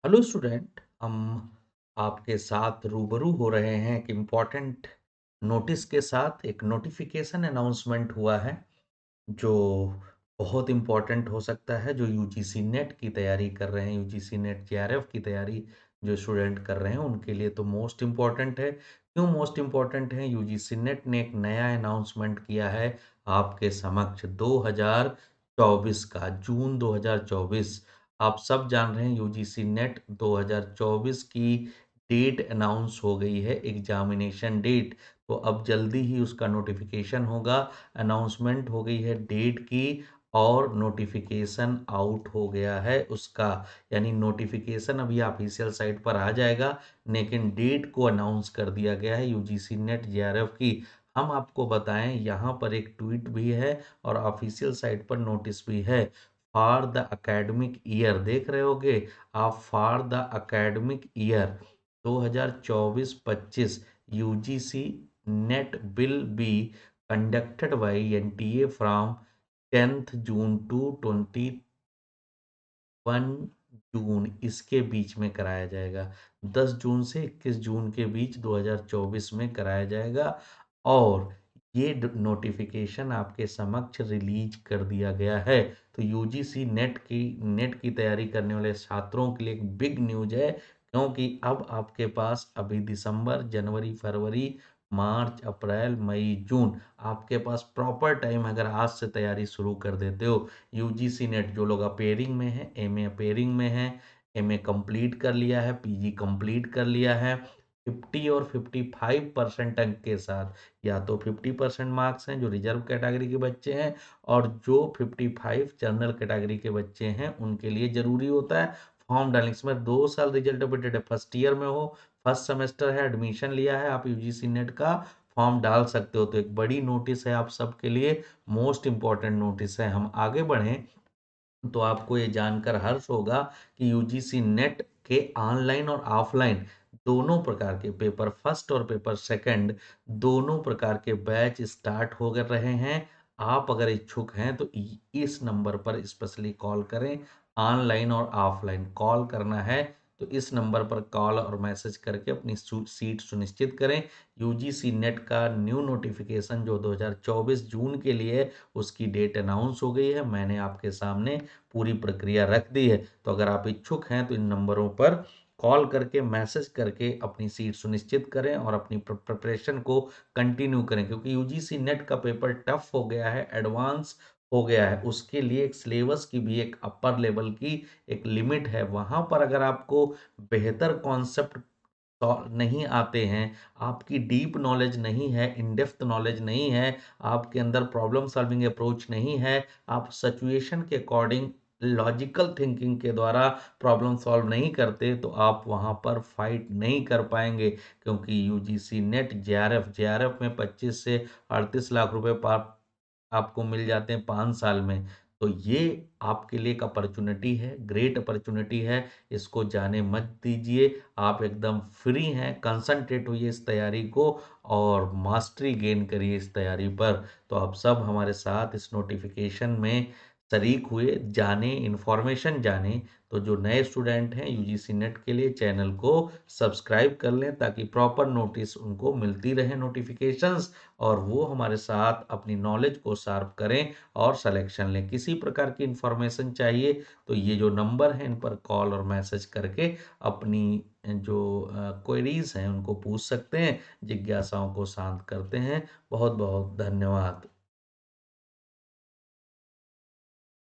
Hello student, हम आपके साथ रूबरू हो रहे हैं एक इम्पॉर्टेंट नोटिस के साथ। एक नोटिफिकेशन अनाउंसमेंट हुआ है जो बहुत इम्पॉर्टेंट हो सकता है। जो यूजीसी नेट की तैयारी कर रहे हैं, यूजीसी नेट जेआरएफ की तैयारी जो स्टूडेंट कर रहे हैं उनके लिए तो मोस्ट इम्पॉर्टेंट है। क्यों मोस्ट इम्पॉर्टेंट है? यूजीसी नेट ने एक नया अनाउंसमेंट किया है आपके समक्ष 2024 का, जून 2024। आप सब जान रहे हैं यूजीसी नेट 2024 की डेट अनाउंस हो गई है, एग्जामिनेशन डेट। तो अब जल्दी ही उसका नोटिफिकेशन होगा। अनाउंसमेंट हो गई है डेट की और नोटिफिकेशन आउट हो गया है उसका। यानी नोटिफिकेशन अभी ऑफिशियल साइट पर आ जाएगा, लेकिन डेट को अनाउंस कर दिया गया है यूजीसी नेट जेआरएफ की। हम आपको बताएं, यहाँ पर एक ट्वीट भी है और ऑफिशियल साइट पर नोटिस भी है। फॉर द एकेडमिक ईयर, देख रहे होगे आप, for the academic year 2024-25 UGC NET will be conducted by NTA from 10th June to 21 June, इसके बीच में कराया जाएगा। 10 जून से 21 जून के बीच 2024 में कराया जाएगा। और ये नोटिफिकेशन आपके समक्ष रिलीज कर दिया गया है। तो यूजीसी नेट की तैयारी करने वाले छात्रों के लिए एक बिग न्यूज है, क्योंकि अब आपके पास अभी दिसंबर, जनवरी, फरवरी, मार्च, अप्रैल, मई, जून, आपके पास प्रॉपर टाइम। अगर आज से तैयारी शुरू कर देते हो, यूजीसी नेट जो लोग अपेयरिंग में है, एमए अपेयरिंग में है, एमए कंप्लीट कर लिया है, पीजी कंप्लीट कर लिया है, 50 और 55% अंक के साथ, या तो 50% मार्क्स हैं जो रिजर्व कैटेगरी के बच्चे हैं, और जो 55 जनरल कैटेगरी के बच्चे हैं उनके लिए जरूरी होता है फॉर्म डालने। इसमें 2 साल रिजल्ट अपडेटेड है, फर्स्ट ईयर में हो, फर्स्ट सेमेस्टर है, एडमिशन लिया है, आप यूजीसी नेट का फॉर्म डाल सकते हो। तो एक बड़ी नोटिस है आप सबके लिए, मोस्ट इंपॉर्टेंट नोटिस है। हम आगे बढ़ें तो आपको ये जानकर हर्ष होगा कि यूजीसी नेट के ऑनलाइन और ऑफलाइन दोनों प्रकार के पेपर फर्स्ट और पेपर सेकंड, दोनों प्रकार के बैच स्टार्ट हो गए रहे हैं। आप अगर इच्छुक हैं तो इस नंबर पर स्पेशली कॉल करें। ऑनलाइन और ऑफलाइन कॉल करना है तो इस नंबर पर कॉल और मैसेज करके अपनी सीट सुनिश्चित करें। यूजीसी नेट का न्यू नोटिफिकेशन जो 2024 जून के लिए, उसकी डेट अनाउंस हो गई है। मैंने आपके सामने पूरी प्रक्रिया रख दी है। तो अगर आप इच्छुक हैं तो इन नंबरों पर कॉल करके, मैसेज करके अपनी सीट सुनिश्चित करें और अपनी प्रिपरेशन को कंटिन्यू करें, क्योंकि यूजीसी नेट का पेपर टफ हो गया है, एडवांस हो गया है। उसके लिए एक सिलेबस की भी एक अपर लेवल की एक लिमिट है। वहां पर अगर आपको बेहतर कॉन्सेप्ट नहीं आते हैं, आपकी डीप नॉलेज नहीं है, इन डेप्थ नॉलेज नहीं है, आपके अंदर प्रॉब्लम सॉल्विंग अप्रोच नहीं है, आप सिचुएशन के अकॉर्डिंग लॉजिकल थिंकिंग के द्वारा प्रॉब्लम सॉल्व नहीं करते, तो आप वहां पर फाइट नहीं कर पाएंगे। क्योंकि यूजीसी नेट जेआरएफ में 25 से 38 लाख रुपए आपको मिल जाते हैं 5 साल में। तो ये आपके लिए एक अपॉर्चुनिटी है, ग्रेट अपॉर्चुनिटी है। इसको जाने मत दीजिए। आप एकदम फ्री हैं, कंसंट्रेट होइए इस तैयारी को और मास्टरी गेन करिए इस तैयारी पर। तो आप सब हमारे साथ इस नोटिफिकेशन में शरीक हुए, जाने, इन्फॉर्मेशन जाने। तो जो नए स्टूडेंट हैं यूजीसी नेट के लिए, चैनल को सब्सक्राइब कर लें ताकि प्रॉपर नोटिस उनको मिलती रहे, नोटिफिकेशंस, और वो हमारे साथ अपनी नॉलेज को शार्प करें और सिलेक्शन लें। किसी प्रकार की इंफॉर्मेशन चाहिए तो ये जो नंबर है इन पर कॉल और मैसेज करके अपनी जो क्वेरीज हैं उनको पूछ सकते हैं, जिज्ञासाओं को शांत करते हैं। बहुत बहुत धन्यवाद।